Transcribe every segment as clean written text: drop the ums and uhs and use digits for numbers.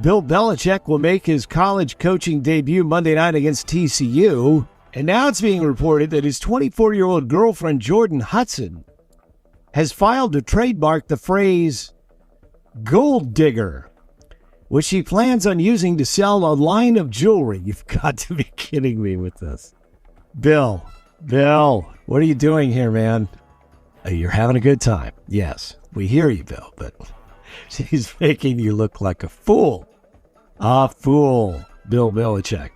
Bill Belichick will make his college coaching debut Monday night against TCU. And now it's being reported that his 24-year-old girlfriend, Jordan Hudson, has filed to trademark the phrase gold digger, which she plans on using to sell a line of jewelry. You've got to be kidding me with this. Bill, what are you doing here, man? You're having a good time. Yes, we hear you, Bill, but she's making you look like a fool. A fool, Bill Belichick.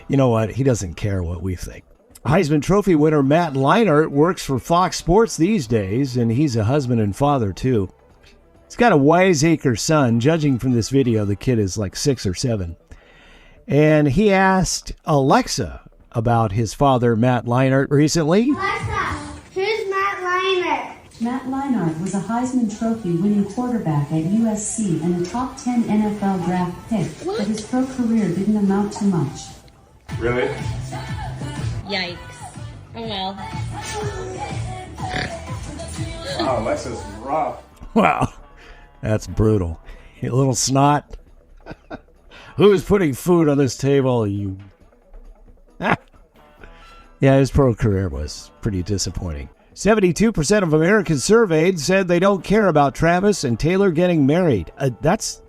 You know what? He doesn't care what we think. Heisman Trophy winner Matt Leinart works for Fox Sports these days, and he's a husband and father, too. He's got a wiseacre son. Judging from this video, the kid is like 6 or 7. And he asked Alexa about his father, Matt Leinart, recently. Alexa, who's Matt Leinart? Matt Leinart was a Heisman Trophy winning quarterback at USC and a top 10 NFL draft pick, but his pro career didn't amount to much. Really? Yikes. Oh well. Oh, Alexa's rough. Wow, that's brutal. You little snot. Who's putting food on this table? You. Yeah, his pro career was pretty disappointing. 72% of Americans surveyed said they don't care about Travis and Taylor getting married. That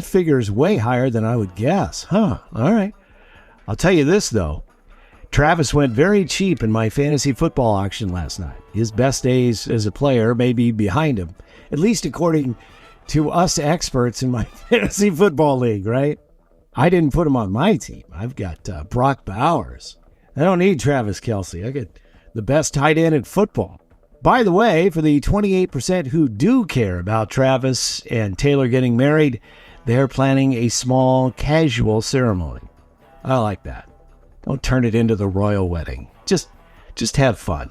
figure is way higher than I would guess. Huh, all right. I'll tell you this, though. Travis went very cheap in my fantasy football auction last night. His best days as a player may be behind him, at least according to us experts in my fantasy football league, right? I didn't put him on my team. I've got Brock Bowers. I don't need Travis Kelce. I get the best tight end in football. By the way, for the 28% who do care about Travis and Taylor getting married, they're planning a small, casual ceremony. I like that. Don't turn it into the royal wedding. Just have fun.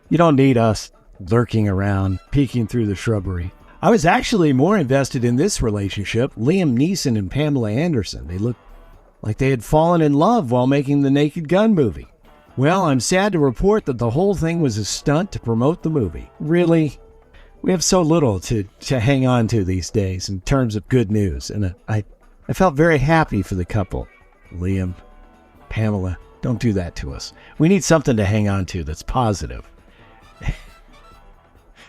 You don't need us lurking around, peeking through the shrubbery. I was actually more invested in this relationship, Liam Neeson and Pamela Anderson. They looked like they had fallen in love while making the Naked Gun movie. Well, I'm sad to report that the whole thing was a stunt to promote the movie. Really? We have so little to hang on to these days in terms of good news, and I felt very happy for the couple. Liam, Pamela, don't do that to us. We need something to hang on to that's positive.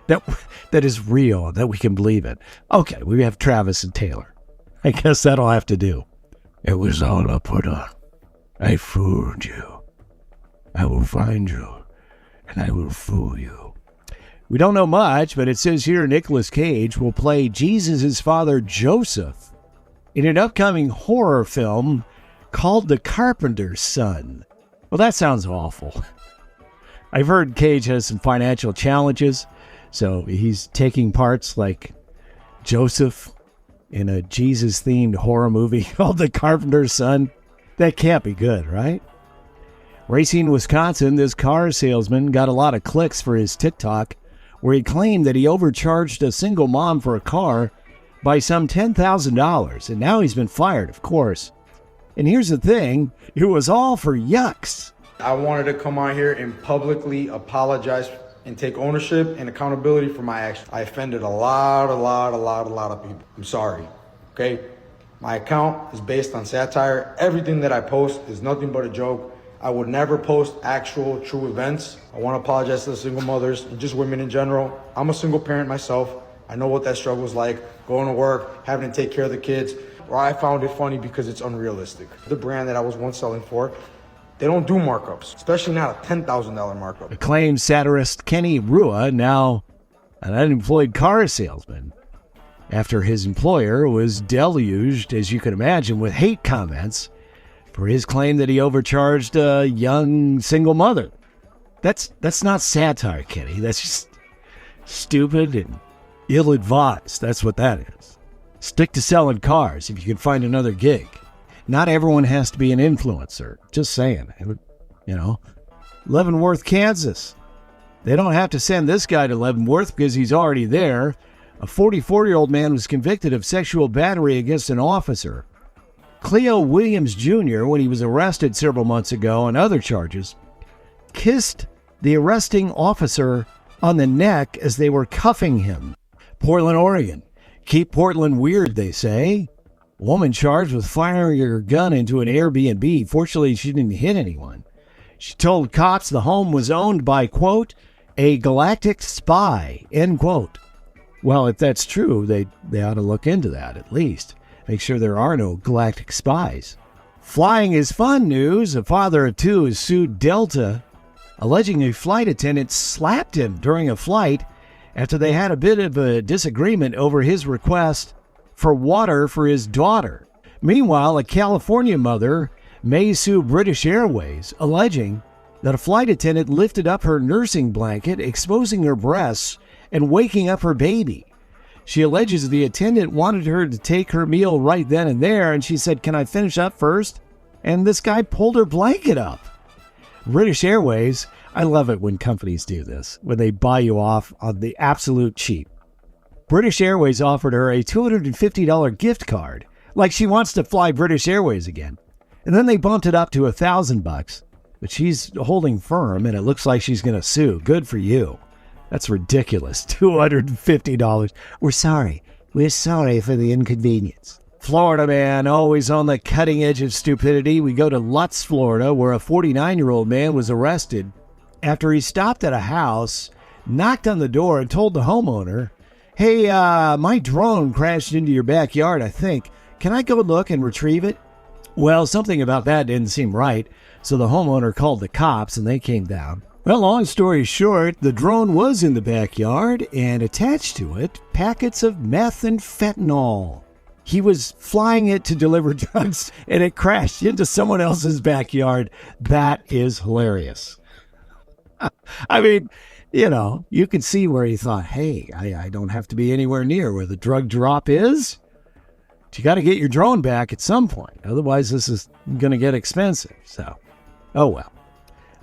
that is real, that we can believe in. Okay, we have Travis and Taylor. I guess that'll have to do. It was all a put on. I fooled you. I will find you, and I will fool you. We don't know much, but it says here Nicolas Cage will play Jesus' father, Joseph, in an upcoming horror film called The Carpenter's Son. Well, that sounds awful. I've heard Cage has some financial challenges, so he's taking parts like Joseph in a Jesus-themed horror movie called The Carpenter's Son. That can't be good, right? Racine, Wisconsin, this car salesman got a lot of clicks for his TikTok, where he claimed that he overcharged a single mom for a car by some $10,000, and now he's been fired, of course. And here's the thing, it was all for yucks. I wanted to come out here and publicly apologize and take ownership and accountability for my actions. I offended a lot of people. I'm sorry, okay? My account is based on satire. Everything that I post is nothing but a joke. I would never post actual true events. I want to apologize to the single mothers and just women in general. I'm a single parent myself. I know what that struggle is like, going to work, having to take care of the kids. Or I found it funny because it's unrealistic. The brand that I was once selling for, they don't do markups, especially not a $10,000 markup. Acclaimed satirist Kenny Rua, now an unemployed car salesman, after his employer was deluged, as you can imagine, with hate comments for his claim that he overcharged a young single mother. That's not satire, Kenny. That's just stupid and ill-advised. That's what that is. Stick to selling cars if you can find another gig. Not everyone has to be an influencer. Just saying. You know, Leavenworth, Kansas. They don't have to send this guy to Leavenworth because he's already there. A 44-year-old man was convicted of sexual battery against an officer. Cleo Williams Jr., when he was arrested several months ago on other charges, kissed the arresting officer on the neck as they were cuffing him. Portland, Oregon. Keep Portland weird, they say. Woman charged with firing her gun into an Airbnb. Fortunately, she didn't hit anyone. She told cops the home was owned by, quote, a galactic spy, end quote. Well, if that's true, they ought to look into that at least. Make sure there are no galactic spies. Flying is fun news. A father of two has sued Delta, alleging a flight attendant slapped him during a flight after they had a bit of a disagreement over his request for water for his daughter. Meanwhile, a California mother may sue British Airways, alleging that a flight attendant lifted up her nursing blanket, exposing her breasts and waking up her baby. She alleges the attendant wanted her to take her meal right then and there, and she said, "Can I finish up first?" And this guy pulled her blanket up. British Airways, I love it when companies do this, when they buy you off on the absolute cheap. British Airways offered her a $250 gift card, like she wants to fly British Airways again. And then they bumped it up to $1,000, but she's holding firm, and it looks like she's going to sue. Good for you. That's ridiculous. $250. We're sorry. We're sorry for the inconvenience. Florida man, always on the cutting edge of stupidity. We go to Lutz, Florida, where a 49-year-old man was arrested after he stopped at a house, knocked on the door, and told the homeowner, "Hey, my drone crashed into your backyard, I think. Can I go look and retrieve it?" Well, something about that didn't seem right, so the homeowner called the cops, and they came down. Well, long story short, the drone was in the backyard, and attached to it, packets of meth and fentanyl. He was flying it to deliver drugs, and it crashed into someone else's backyard. That is hilarious. I mean, you know, you can see where he thought, hey, I don't have to be anywhere near where the drug drop is. But you got to get your drone back at some point. Otherwise, this is going to get expensive. So, oh well.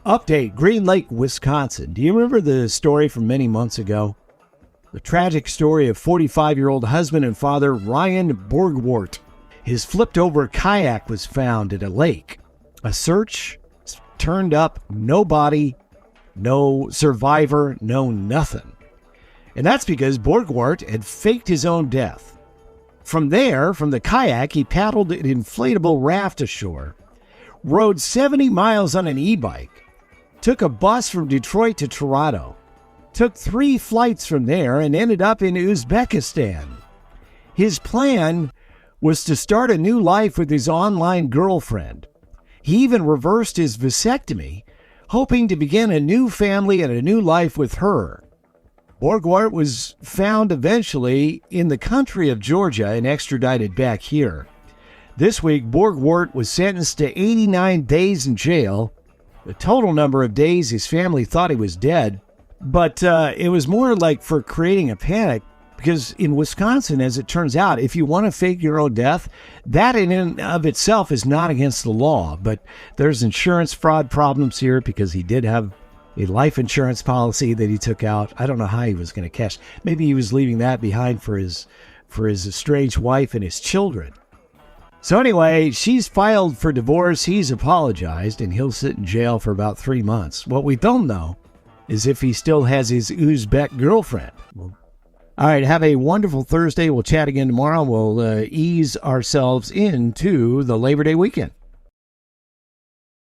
Update, Green Lake, Wisconsin. Do you remember the story from many months ago? The tragic story of 45-year-old husband and father Ryan Borgwart. His flipped-over kayak was found at a lake. A search turned up, no body, no survivor, no nothing. And that's because Borgwart had faked his own death. From there, from the kayak, he paddled an inflatable raft ashore, rode 70 miles on an e-bike, took a bus from Detroit to Toronto, took 3 flights from there, and ended up in Uzbekistan. His plan was to start a new life with his online girlfriend. He even reversed his vasectomy, hoping to begin a new family and a new life with her. Borgwart was found eventually in the country of Georgia and extradited back here. This week, Borgwart was sentenced to 89 days in jail, the total number of days his family thought he was dead. But it was more like for creating a panic, because in Wisconsin, as it turns out, if you want to fake your own death, that in and of itself is not against the law. But there's insurance fraud problems here because he did have a life insurance policy that he took out. I don't know how he was going to cash. Maybe he was leaving that behind for his estranged wife and his children. So anyway, she's filed for divorce. He's apologized, and he'll sit in jail for about 3 months. What we don't know is if he still has his Uzbek girlfriend. Well, all right, have a wonderful Thursday. We'll chat again tomorrow. We'll ease ourselves into the Labor Day weekend.